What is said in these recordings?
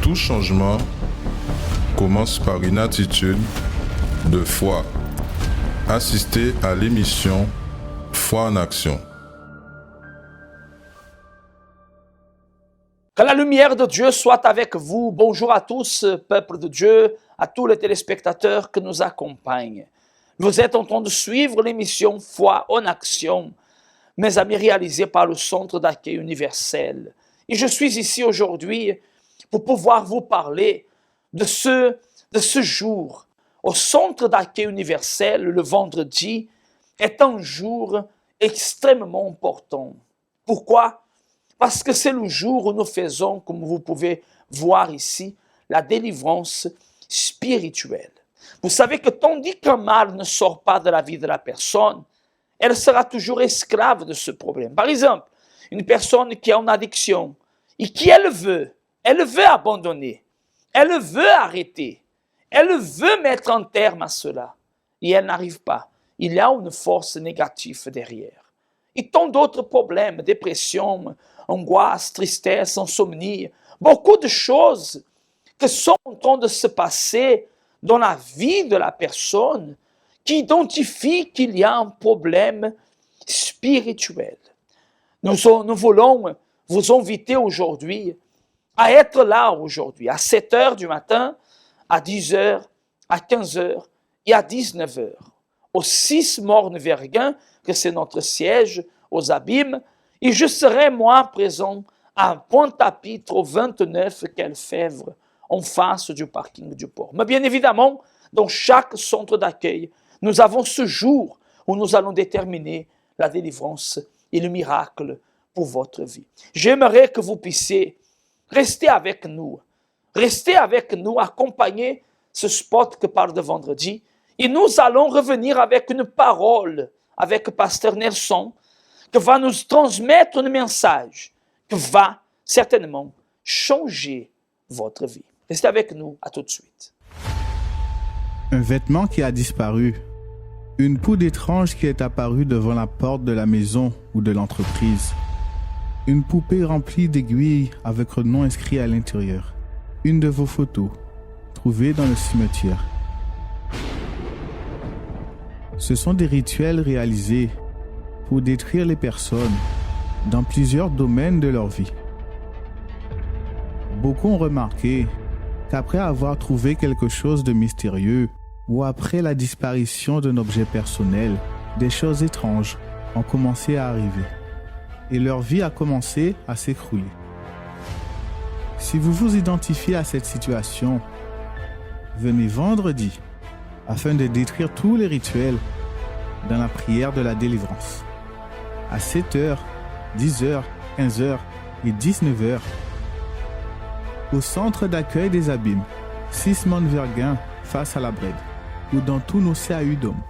Tout changement commence par une attitude de foi. Assistez à l'émission Foi en action. Que la lumière de Dieu soit avec vous. Bonjour à tous, peuple de Dieu, à tous les téléspectateurs qui nous accompagnent. Vous êtes en train de suivre l'émission Foi en action, mes amis, réalisée par le Centre d'accueil universel. Et je suis ici aujourd'hui pour pouvoir vous parler de ce jour. Au Centre d'accueil universel, le vendredi, est un jour extrêmement important. Pourquoi ? Parce que c'est le jour où nous faisons, comme vous pouvez voir ici, la délivrance spirituelle. Vous savez que tandis qu'un mal ne sort pas de la vie de la personne, elle sera toujours esclave de ce problème. Par exemple, une personne qui a une addiction et qui elle veut abandonner, elle veut arrêter, elle veut mettre un terme à cela et elle n'arrive pas. Il y a une force négative derrière. Et tant d'autres problèmes, dépression, angoisse, tristesse, insomnie, beaucoup de choses qui sont en train de se passer dans la vie de la personne qui identifie qu'il y a un problème spirituel. Nous voulons vous inviter aujourd'hui à être là aujourd'hui, à 7 heures du matin, à 10 heures, à 15 heures et à 19 heures. Au 6 Morne-Verguin, que c'est notre siège, aux Abîmes, et je serai, moi, présent à Pointe-à-Pitre, au 29 Quelfèvre, en face du parking du port. Mais bien évidemment, dans chaque centre d'accueil, nous avons ce jour où nous allons déterminer la délivrance et le miracle pour votre vie. J'aimerais que vous puissiez rester avec nous, accompagner ce spot que parle de vendredi, et nous allons revenir avec une parole, avec Pasteur Nelson, qui va nous transmettre un message qui va certainement changer votre vie. Restez avec nous, à tout de suite. Un vêtement qui a disparu. Une poudre étrange qui est apparue devant la porte de la maison ou de l'entreprise. Une poupée remplie d'aiguilles avec un nom inscrit à l'intérieur. Une de vos photos, trouvée dans le cimetière. Ce sont des rituels réalisés pour détruire les personnes dans plusieurs domaines de leur vie. Beaucoup ont remarqué qu'après avoir trouvé quelque chose de mystérieux ou après la disparition d'un objet personnel, des choses étranges ont commencé à arriver et leur vie a commencé à s'écrouler. Si vous vous identifiez à cette situation, venez vendredi afin de détruire tous les rituels dans la prière de la délivrance. À 7h, 10h, 15h et 19h, au centre d'accueil des Abîmes, 6 Morne-Verguin face à la Brède, ou dans tous nos CAU d'hommes.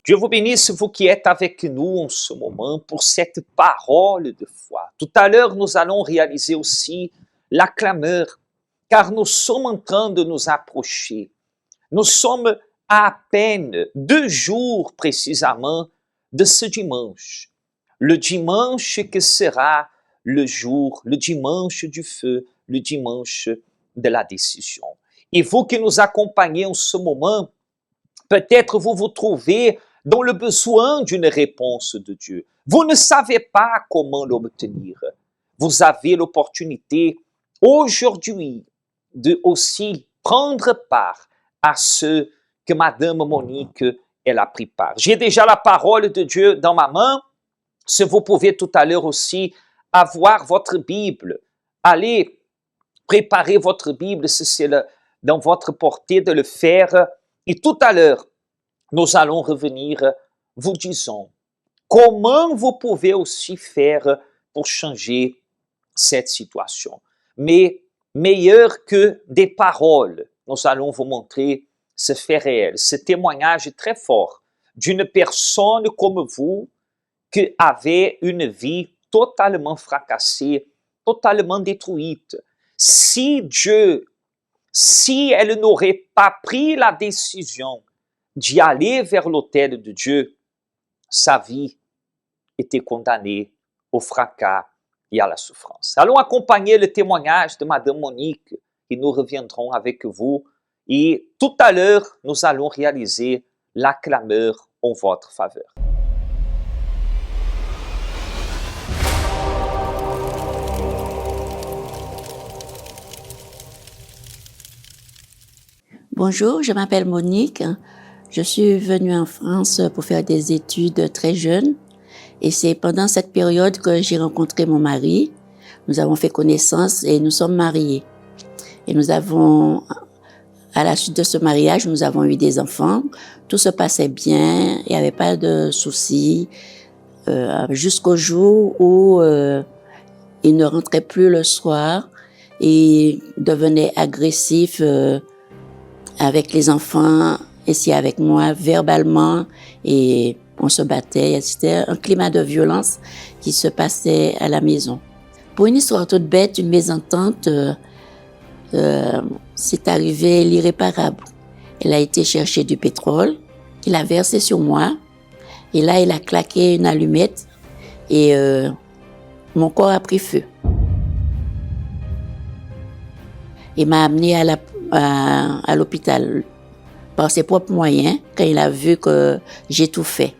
Dieu vous bénisse, vous qui êtes avec nous en ce moment pour cette parole de foi. Tout à l'heure, nous allons réaliser aussi la clameur, car nous sommes en train de nous approcher. Nous sommes à peine 2 jours précisément de ce dimanche. Le dimanche qui sera le jour, le dimanche du feu, le dimanche de la décision. Et vous qui nous accompagnez en ce moment, peut-être vous vous trouvez dans le besoin d'une réponse de Dieu. Vous ne savez pas comment l'obtenir. Vous avez l'opportunité aujourd'hui de aussi prendre part à ce que Madame Monique, elle a pris part. J'ai déjà la parole de Dieu dans ma main. Si vous pouvez tout à l'heure aussi avoir votre Bible, allez préparer votre Bible si c'est dans votre portée de le faire. Et tout à l'heure, nous allons revenir vous disant comment vous pouvez aussi faire pour changer cette situation. Mais meilleur que des paroles, nous allons vous montrer ce fait réel, ce témoignage très fort d'une personne comme vous qui avait une vie totalement fracassée, totalement détruite. Si Dieu si elle n'aurait pas pris la décision d'y aller vers l'autel de Dieu, sa vie était condamnée au fracas et à la souffrance. Allons accompagner le témoignage de Madame Monique et nous reviendrons avec vous. Et tout à l'heure, nous allons réaliser la clameur en votre faveur. Bonjour, je m'appelle Monique. Je suis venue en France pour faire des études très jeune. Et c'est pendant cette période que j'ai rencontré mon mari. Nous avons fait connaissance et nous sommes mariés. Et nous avons, à la suite de ce mariage, nous avons eu des enfants. Tout se passait bien, il n'y avait pas de soucis. Jusqu'au jour où il ne rentrait plus le soir et devenait agressif avec les enfants, ici avec moi, verbalement, et on se battait. C'était un climat de violence qui se passait à la maison. Pour une histoire toute bête, une mésentente, c'est arrivé l'irréparable. Elle a été chercher du pétrole, il a versé sur moi, et là, il a claqué une allumette, et mon corps a pris feu. Il m'a amené à l'hôpital par ses propres moyens, quand il a vu que j'ai tout fait.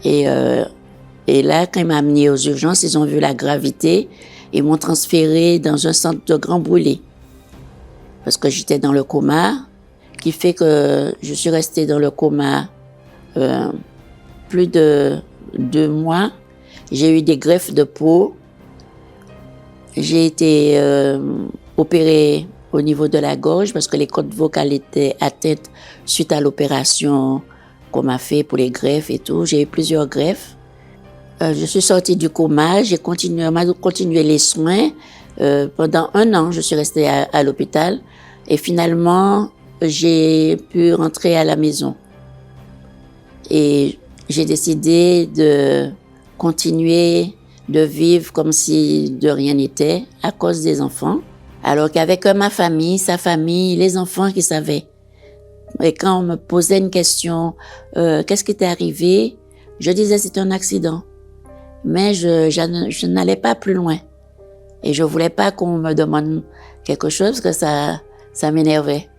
Et là, quand il m'a amené aux urgences, ils ont vu la gravité et m'ont transféré dans un centre de grand brûlé. Parce que j'étais dans le coma, qui fait que je suis restée dans le coma plus de 2 mois. J'ai eu des greffes de peau. J'ai été opérée au niveau de la gorge parce que les cordes vocales étaient atteintes suite à l'opération qu'on m'a fait pour les greffes et tout. J'ai eu plusieurs greffes. Je suis sortie du coma, j'ai continué les soins. Pendant 1 an, je suis restée à l'hôpital et finalement, j'ai pu rentrer à la maison. Et j'ai décidé de continuer de vivre comme si de rien n'était à cause des enfants. Alors qu'avec ma famille, sa famille, les enfants qui savaient. Et quand on me posait une question, qu'est-ce qui t'est arrivé? Je disais c'est un accident. Mais je n'allais pas plus loin. Et je voulais pas qu'on me demande quelque chose parce que ça m'énervait.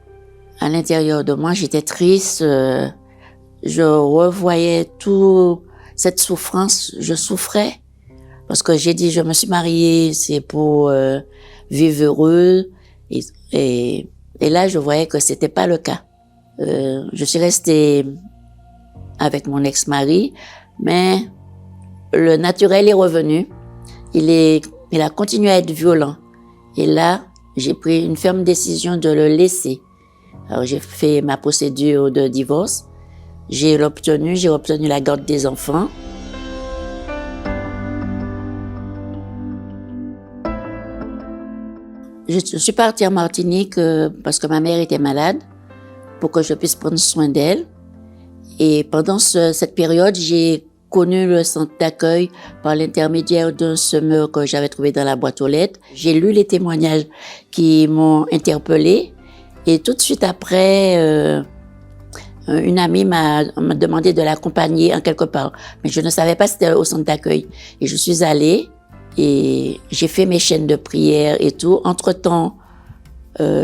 À l'intérieur de moi, j'étais triste. Je revoyais toute cette souffrance. Je souffrais. Parce que j'ai dit, je me suis mariée, c'est pour vivre heureux. Et là, je voyais que c'était pas le cas. Je suis restée avec mon ex-mari, mais le naturel est revenu. Il a continué à être violent. Et là, j'ai pris une ferme décision de le laisser. Alors, j'ai fait ma procédure de divorce. J'ai obtenu la garde des enfants. Je suis partie en Martinique parce que ma mère était malade, pour que je puisse prendre soin d'elle. Et pendant cette période, j'ai connu le centre d'accueil par l'intermédiaire d'un semeur que j'avais trouvé dans la boîte aux lettres. J'ai lu les témoignages qui m'ont interpellée. Et tout de suite après, une amie m'a demandé de l'accompagner en quelque part. Mais je ne savais pas si c'était au centre d'accueil. Et je suis allée. Et j'ai fait mes chaînes de prière et tout. Entre-temps,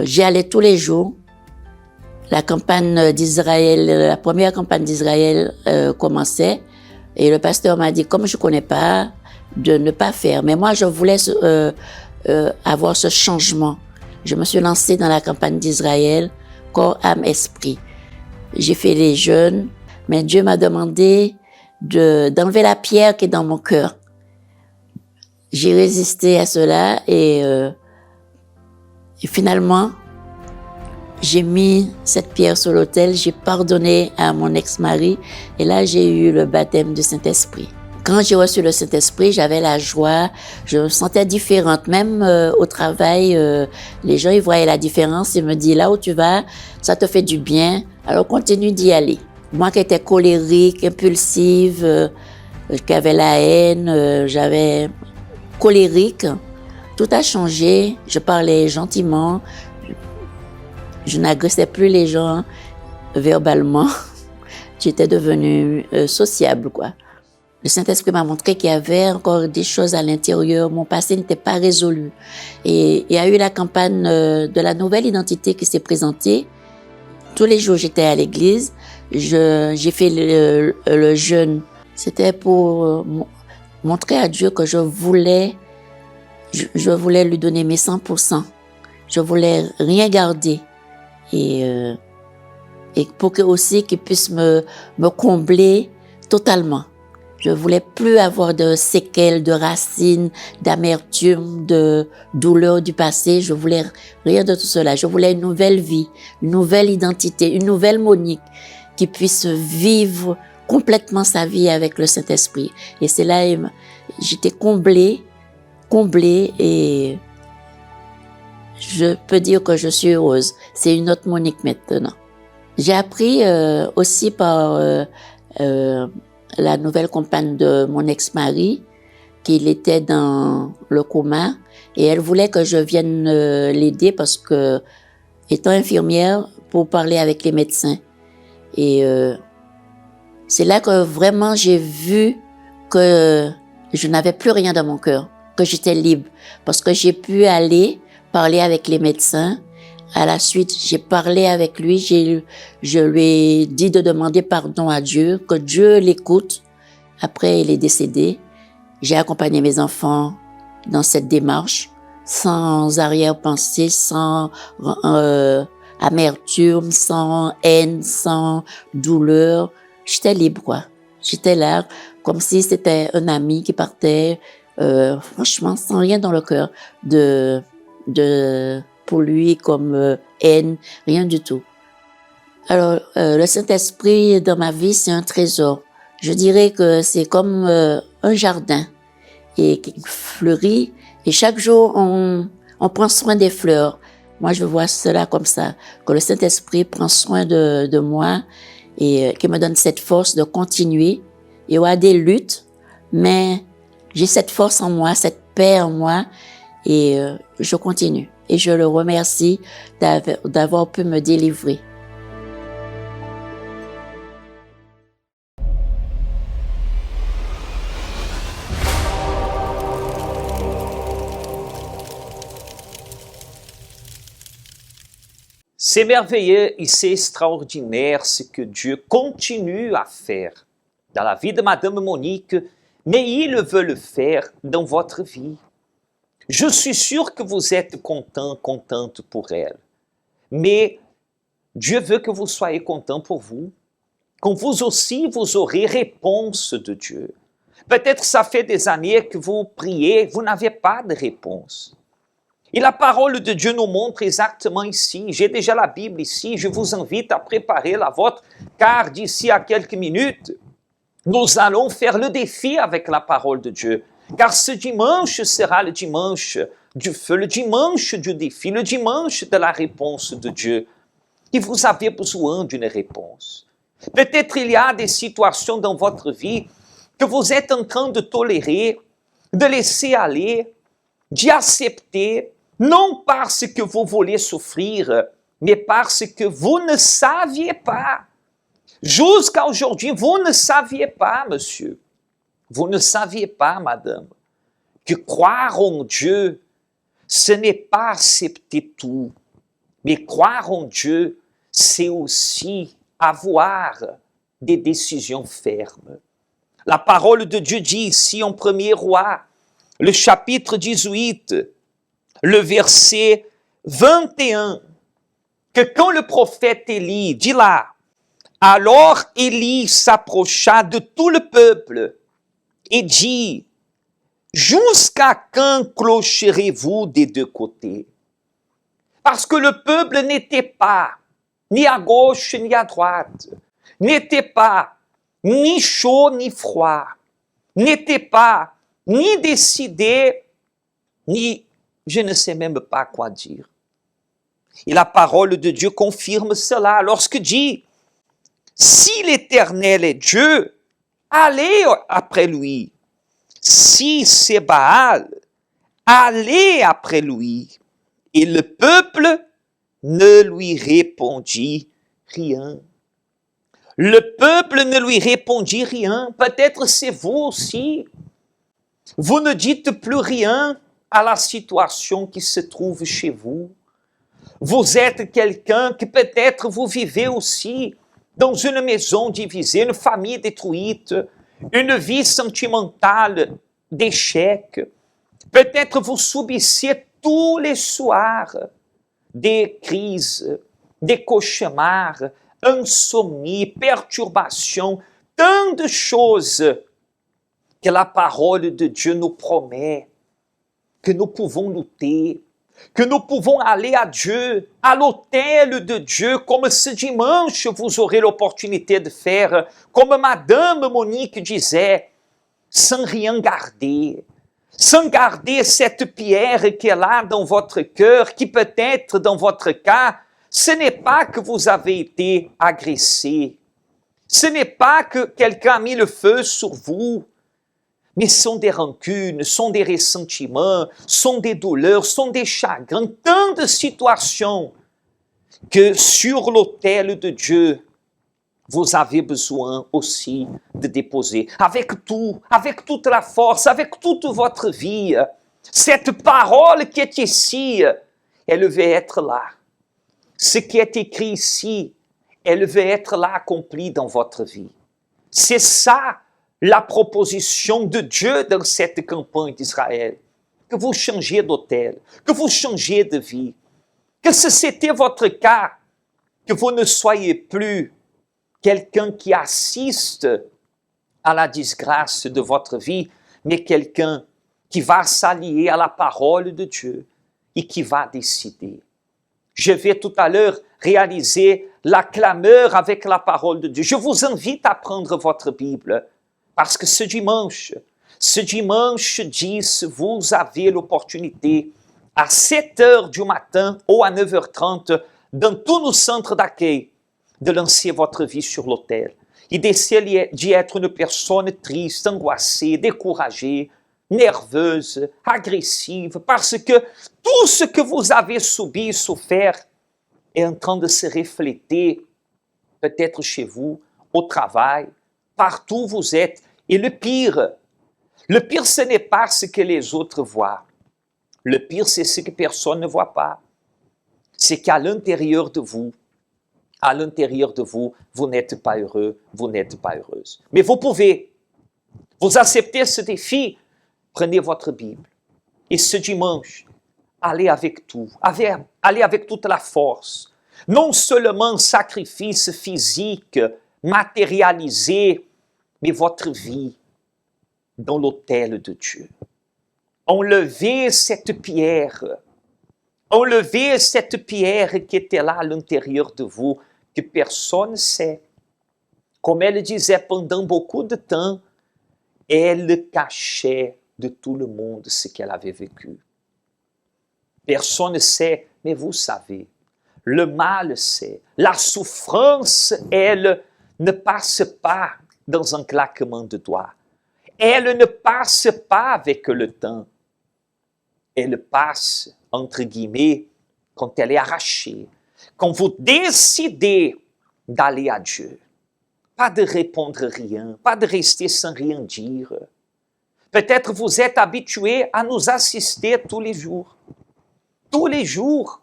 j'y allais tous les jours. La campagne d'Israël, la première campagne d'Israël commençait. Et le pasteur m'a dit, comme je connais pas, de ne pas faire. Mais moi, je voulais avoir ce changement. Je me suis lancée dans la campagne d'Israël, corps, âme, esprit. J'ai fait les jeûnes, mais Dieu m'a demandé d'enlever la pierre qui est dans mon cœur. J'ai résisté à cela et finalement, j'ai mis cette pierre sur l'autel, j'ai pardonné à mon ex-mari et là, j'ai eu le baptême du Saint-Esprit. Quand j'ai reçu le Saint-Esprit, j'avais la joie, je me sentais différente. Même au travail, les gens ils voyaient la différence. Ils me disaient, là où tu vas, ça te fait du bien, alors continue d'y aller. Moi qui étais colérique, impulsive, qui avait la haine, j'avais colérique, Tout a changé, je parlais gentiment, je n'agressais plus les gens verbalement, j'étais devenue sociable, quoi. Le Saint-Esprit m'a montré qu'il y avait encore des choses à l'intérieur, mon passé n'était pas résolu. Et il y a eu la campagne de la nouvelle identité qui s'est présentée. Tous les jours, j'étais à l'église, j'ai fait le jeûne. C'était pour montrer à Dieu que je voulais lui donner mes 100%. Je voulais rien garder. Et pour que aussi qu'il puisse me combler totalement. Je voulais plus avoir de séquelles, de racines, d'amertume, de douleur du passé. Je voulais rien de tout cela. Je voulais une nouvelle vie, une nouvelle identité, une nouvelle Monique qui puisse vivre complètement sa vie avec le Saint-Esprit. Et c'est là, j'étais comblée et je peux dire que je suis heureuse. C'est une autre Monique maintenant. J'ai appris aussi par la nouvelle compagne de mon ex-mari, qu'il était dans le coma, et elle voulait que je vienne l'aider parce que, étant infirmière, pour parler avec les médecins. Et c'est là que vraiment j'ai vu que je n'avais plus rien dans mon cœur, que j'étais libre, parce que j'ai pu aller parler avec les médecins. À la suite, j'ai parlé avec lui, je lui ai dit de demander pardon à Dieu, que Dieu l'écoute. Après, il est décédé. J'ai accompagné mes enfants dans cette démarche, sans arrière-pensée, sans amertume, sans haine, sans douleur. J'étais libre, quoi. J'étais là, comme si c'était un ami qui partait, franchement, sans rien dans le cœur, pour lui comme haine, rien du tout. Alors, le Saint-Esprit dans ma vie, c'est un trésor. Je dirais que c'est comme un jardin et qui fleurit, et chaque jour, on prend soin des fleurs. Moi, je vois cela comme ça, que le Saint-Esprit prend soin de moi et qui me donne cette force de continuer. Il y aura des luttes, mais j'ai cette force en moi, cette paix en moi, et je continue. Et je le remercie d'avoir pu me délivrer. C'est merveilleux et c'est extraordinaire ce que Dieu continue à faire dans la vie de Madame Monique, mais il veut le faire dans votre vie. Je suis sûr que vous êtes content, contente pour elle. Mais Dieu veut que vous soyez content pour vous. Quand vous aussi, vous aurez réponse de Dieu. Peut-être ça fait des années que vous priez, vous n'avez pas de réponse. Et la parole de Dieu nous montre exactement ici. J'ai déjà la Bible ici. Je vous invite à préparer la vôtre, car d'ici à quelques minutes, nous allons faire le défi avec la parole de Dieu. Car ce dimanche sera le dimanche du feu, le dimanche du défi, le dimanche de la réponse de Dieu. Et vous avez besoin d'une réponse. Peut-être il y a des situations dans votre vie que vous êtes en train de tolérer, de laisser aller, d'y accepter, non parce que vous voulez souffrir, mais parce que vous ne saviez pas. Jusqu'à aujourd'hui, vous ne saviez pas, monsieur. Vous ne saviez pas, madame, que croire en Dieu, ce n'est pas accepter tout. Mais croire en Dieu, c'est aussi avoir des décisions fermes. La parole de Dieu dit ici en 1er Roi, le chapitre 18, le verset 21, que quand le prophète Élie dit là, alors Élie s'approcha de tout le peuple et dit, jusqu'à quand clocherez-vous des deux côtés? Parce que le peuple n'était pas ni à gauche ni à droite, n'était pas ni chaud ni froid, n'était pas ni décidé, ni je ne sais même pas quoi dire. Et la parole de Dieu confirme cela lorsque dit, si l'Éternel est Dieu, allez après lui. Si c'est Baal, allez après lui. Et le peuple ne lui répondit rien. Le peuple ne lui répondit rien. Peut-être c'est vous aussi. Vous ne dites plus rien à la situation qui se trouve chez vous. Vous êtes quelqu'un que peut-être vous vivez aussi dans une maison divisée, une famille détruite, une vie sentimentale d'échec. Peut-être vous subissez tous les soirs des crises, des cauchemars, insomnie, perturbations, tant de choses que la parole de Dieu nous promet, que nous pouvons lutter, que nous pouvons aller à Dieu, à l'autel de Dieu, comme ce dimanche vous aurez l'opportunité de faire, comme Madame Monique disait, sans rien garder. Sans garder cette pierre qui est là dans votre cœur, qui peut-être dans votre cas, ce n'est pas que vous avez été agressé, ce n'est pas que quelqu'un a mis le feu sur vous, mais sont des rancunes, sont des ressentiments, sont des douleurs, sont des chagrins, tant de situations que sur l'autel de Dieu, vous avez besoin aussi de déposer avec tout, avec toute la force, avec toute votre vie. Cette parole qui est ici, elle veut être là. Ce qui est écrit ici, elle veut être là accompli dans votre vie. C'est ça la proposition de Dieu dans cette campagne d'Israël. Que vous changiez d'autel, que vous changiez de vie. Que si c'était votre cas, que vous ne soyez plus quelqu'un qui assiste à la disgrâce de votre vie, mais quelqu'un qui va s'allier à la parole de Dieu et qui va décider. Je vais tout à l'heure réaliser la clameur avec la parole de Dieu. Je vous invite à prendre votre Bible, parce que ce dimanche 10, vous avez l'opportunité à 7 heures du matin ou à 9h30 dans tous nos centres d'accueil de lancer votre vie sur l'autel et d'essayer d'y être une personne triste, angoissée, découragée, nerveuse, agressive, parce que tout ce que vous avez subi et souffert est en train de se refléter peut-être chez vous, au travail, partout où vous êtes. Et le pire, ce n'est pas ce que les autres voient. Le pire, c'est ce que personne ne voit pas. C'est qu'à l'intérieur de vous, vous n'êtes pas heureux, vous n'êtes pas heureuse. Mais vous pouvez, vous acceptez ce défi, prenez votre Bible. Et ce dimanche, allez avec tout, allez avec toute la force. Non seulement sacrifice physique, matérialisé, mais votre vie dans l'autel de Dieu. Enlevez cette pierre qui était là à l'intérieur de vous, que personne ne sait. Comme elle disait pendant beaucoup de temps, elle cachait de tout le monde ce qu'elle avait vécu. Personne ne sait, mais vous savez. Le mal sait. La souffrance, elle, ne passe pas dans un claquement de doigts. Elle ne passe pas avec le temps. Elle passe, entre guillemets, quand elle est arrachée. Quand vous décidez d'aller à Dieu. Pas de répondre rien, pas de rester sans rien dire. Peut-être vous êtes habitué à nous assister tous les jours. Tous les jours.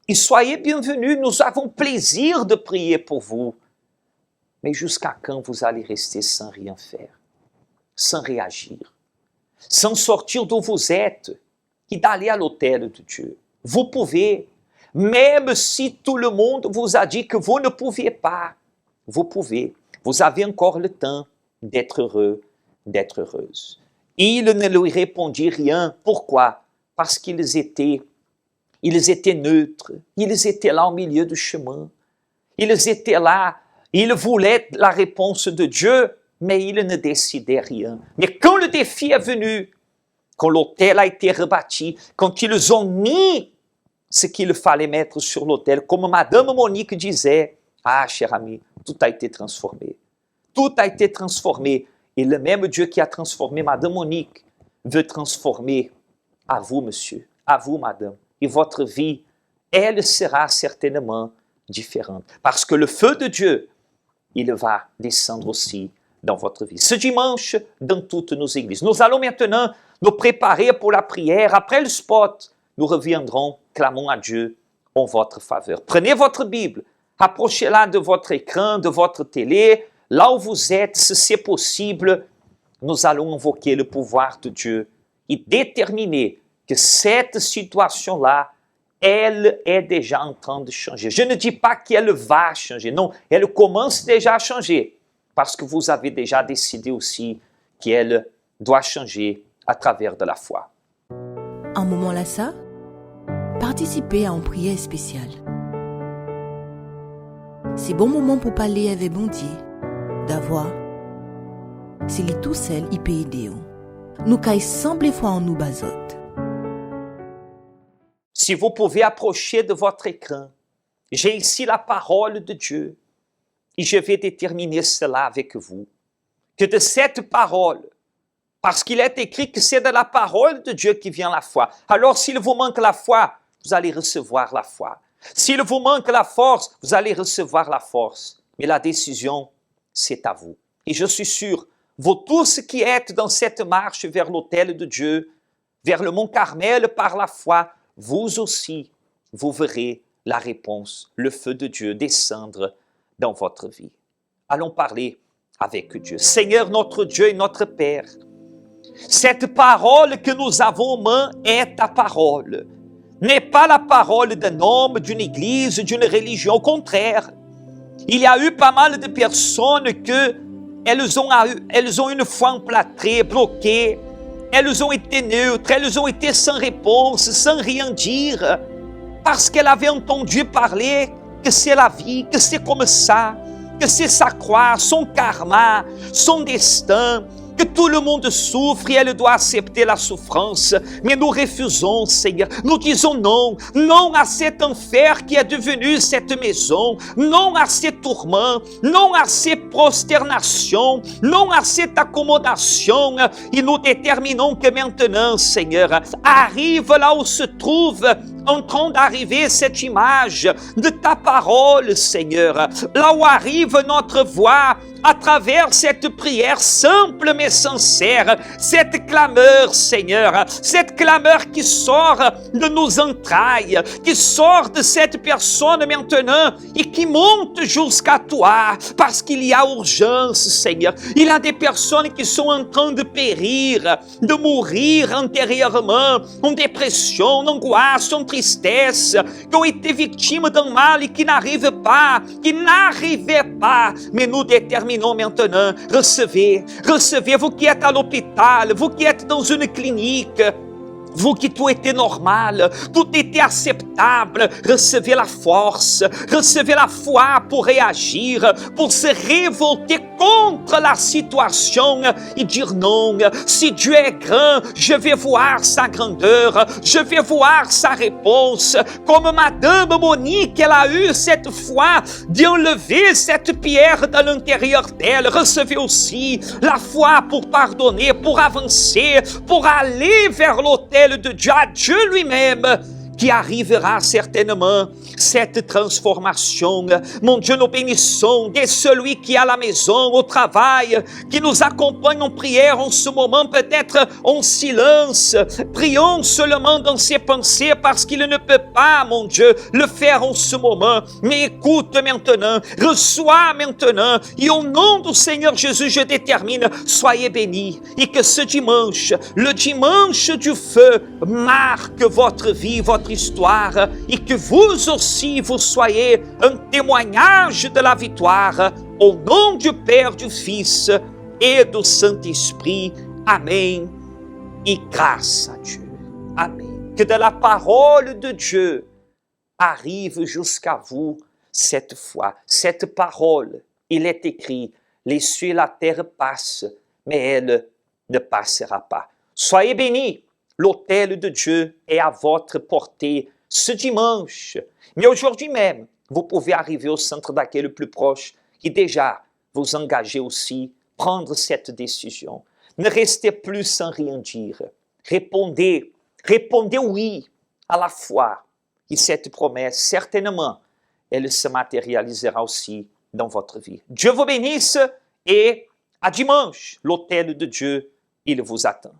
Et soyez bienvenus, nous avons plaisir de prier pour vous. Mais jusqu'à quand vous allez rester sans rien faire, sans réagir, sans sortir d'où vous êtes et d'aller à l'autel de Dieu? Vous pouvez, même si tout le monde vous a dit que vous ne pouviez pas, vous pouvez. Vous avez encore le temps d'être heureux, d'être heureuse. Il ne lui répondit rien. Pourquoi? Parce qu'ils étaient neutres. Ils étaient là au milieu du chemin. Ils étaient là. Ils voulaient la réponse de Dieu, mais ils ne décidaient rien. Mais quand le défi est venu, quand l'autel a été rebâti, quand ils ont mis ce qu'il fallait mettre sur l'autel, comme Madame Monique disait, ah, cher ami, tout a été transformé. Tout a été transformé. Et le même Dieu qui a transformé Madame Monique veut transformer À vous, monsieur, à vous, madame. Et votre vie, elle sera certainement différente. Parce que le feu de Dieu, il va descendre aussi dans votre vie. Ce dimanche, dans toutes nos églises. Nous allons maintenant nous préparer pour la prière. Après le spot, nous reviendrons, clamons à Dieu en votre faveur. Prenez votre Bible, approchez-la de votre écran, de votre télé, là où vous êtes, si c'est possible, nous allons invoquer le pouvoir de Dieu et déterminer que cette situation-là, elle est déjà en train de changer. Je ne dis pas qu'elle va changer, non, elle commence déjà à changer, parce que vous avez déjà décidé aussi qu'elle doit changer à travers de la foi. Un moment là ça, participez à une prière spéciale. C'est bon moment pour parler avec bon Dieu, d'avoir. C'est lui tout seul, il peut aider. Nous caille semble foi en nous bazote. Si vous pouvez approcher de votre écran, j'ai ici la parole de Dieu et je vais déterminer cela avec vous. Que de cette parole, parce qu'il est écrit que c'est de la parole de Dieu qui vient la foi. Alors s'il vous manque la foi, vous allez recevoir la foi. S'il vous manque la force, vous allez recevoir la force. Mais la décision, c'est à vous. Et je suis sûr, vous tous qui êtes dans cette marche vers l'autel de Dieu, vers le mont Carmel par la foi, vous aussi, vous verrez la réponse, le feu de Dieu descendre dans votre vie. Allons parler avec Dieu. Seigneur notre Dieu et notre Père, cette parole que nous avons en main est ta parole. N'est pas la parole d'un homme, d'une église, d'une religion. Au contraire, il y a eu pas mal de personnes que elles ont une foi emplâtrée, bloquée. Elles ont été neutres, elles ont été sans réponse, sans rien dire, parce qu'elles avaient entendu parler que c'est la vie, que c'est comme ça, que c'est sa croix, son karma, son destin, que tout le monde souffre et elle doit accepter la souffrance. Mais nous refusons, Seigneur. Nous disons non. Non à cet enfer qui est devenu cette maison. Non à ces tourments. Non à ces prosternations. Non à cette accommodation. Et nous déterminons que maintenant, Seigneur, arrive là où se trouve en train d'arriver cette image de ta parole, Seigneur. Là où arrive notre voix à travers cette prière simple mais sincère, cette clameur, Seigneur, cette clameur qui sort de nos entrailles, qui sort de cette personne maintenant et qui monte jusqu'à toi, parce qu'il y a urgence, Seigneur. Il y a des personnes qui sont en train de périr, de mourir intérieurement, en dépression, en angoisse, en tristesse, qui ont été victimes d'un mal et qui n'arrivaient pas, mais nous déterminons maintenant, recevez, vous qui êtes à l'hôpital, vous qui êtes dans une clinique, vous qui tout était normal, tout était acceptable, recevez la force, recevez la foi pour réagir, pour se révolter contre la situation et dire non. Si Dieu est grand, je vais voir sa grandeur, je vais voir sa réponse. Comme Madame Monique, elle a eu cette foi d'enlever cette pierre dans l'intérieur d'elle. Recevez aussi la foi pour pardonner, pour avancer, pour aller vers l'autel de Dieu, à Dieu lui-même, qui arrivera certainement cette transformation. Mon Dieu, nous bénissons dès celui qui est à la maison, au travail, qui nous accompagne en prière en ce moment, peut-être en silence. Prions seulement dans ses pensées parce qu'il ne peut pas, mon Dieu, le faire en ce moment. Mais écoute maintenant, reçois maintenant, et au nom du Seigneur Jésus, je détermine, soyez bénis, et que ce dimanche, le dimanche du feu, marque votre vie, votre histoire, et que vous aussi, vous soyez un témoignage de la victoire, au nom du Père, du Fils et du Saint-Esprit. Amen. Et grâce à Dieu. Amen. Que de la parole de Dieu arrive jusqu'à vous cette fois. Cette parole, il est écrit, les cieux et la terre passent, mais elle ne passera pas. Soyez bénis. L'autel de Dieu est à votre portée ce dimanche. Mais aujourd'hui même, vous pouvez arriver au centre d'accueil le plus proche et déjà vous engager aussi, prendre cette décision. Ne restez plus sans rien dire. Répondez Répondez oui à la foi. Et cette promesse, certainement, elle se matérialisera aussi dans votre vie. Dieu vous bénisse et à dimanche. L'autel de Dieu, il vous attend.